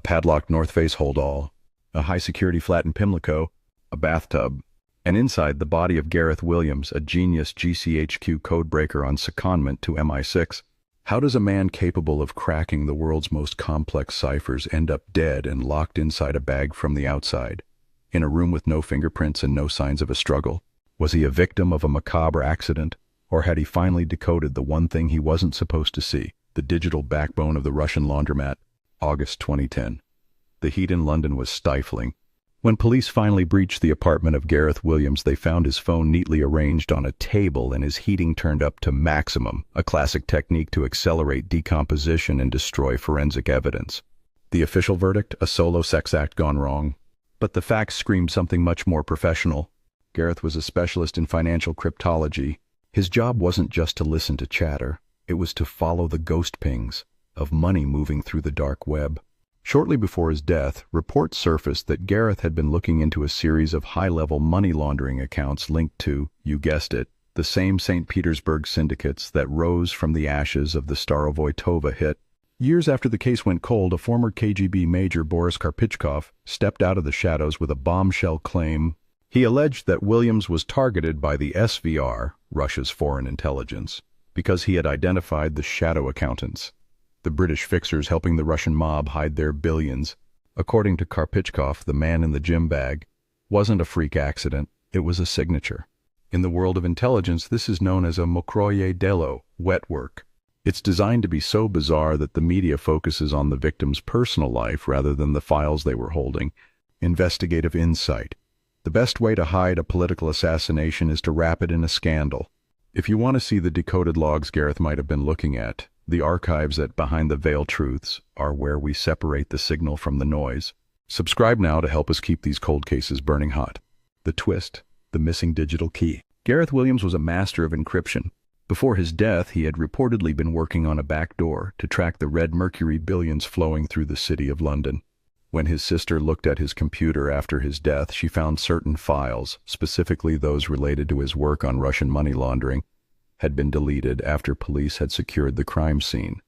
padlocked north face holdall, a high-security flat in Pimlico, a bathtub, and inside the body of Gareth Williams, a genius GCHQ codebreaker on secondment to MI6. How does a man capable of cracking the world's most complex ciphers end up dead and locked inside a bag from the outside, in a room with no fingerprints and no signs of a struggle? Was he a victim of a macabre accident, or had he finally decoded the one thing he wasn't supposed to see, the digital backbone of the Russian laundromat? August 2010. The heat in London was stifling. When police finally breached the apartment of Gareth Williams, they found his phone neatly arranged on a table and his heating turned up to maximum, a classic technique to accelerate decomposition and destroy forensic evidence. The official verdict: a solo sex act gone wrong. But the facts screamed something much more professional. Gareth was a specialist in financial cryptology. His job wasn't just to listen to chatter, it was to follow the ghost pings of money moving through the dark web. Shortly before his death, reports surfaced that Gareth had been looking into a series of high-level money laundering accounts linked to, you guessed it, the same St. Petersburg syndicates that rose from the ashes of the Starovoytova hit. Years after the case went cold, a former KGB major, Boris Karpichkov, stepped out of the shadows with a bombshell claim. He alleged that Williams was targeted by the SVR, Russia's foreign intelligence, because he had identified the shadow accountants, the British fixers helping the Russian mob hide their billions. According to Karpichkov, the man in the gym bag wasn't a freak accident, it was a signature. In the world of intelligence, this is known as a mokroye delo, wet work. It's designed to be so bizarre that the media focuses on the victim's personal life rather than the files they were holding. Investigative insight. The best way to hide a political assassination is to wrap it in a scandal. If you want to see the decoded logs Gareth might have been looking at, the archives at Behind the Veil Truths are where we separate the signal from the noise. Subscribe now to help us keep these cold cases burning hot. The twist: the missing digital key. Gareth Williams was a master of encryption. Before his death, he had reportedly been working on a backdoor to track the red Mercury billions flowing through the city of London. When his sister looked at his computer after his death, she found certain files, specifically those related to his work on Russian money laundering, had been deleted after police had secured the crime scene.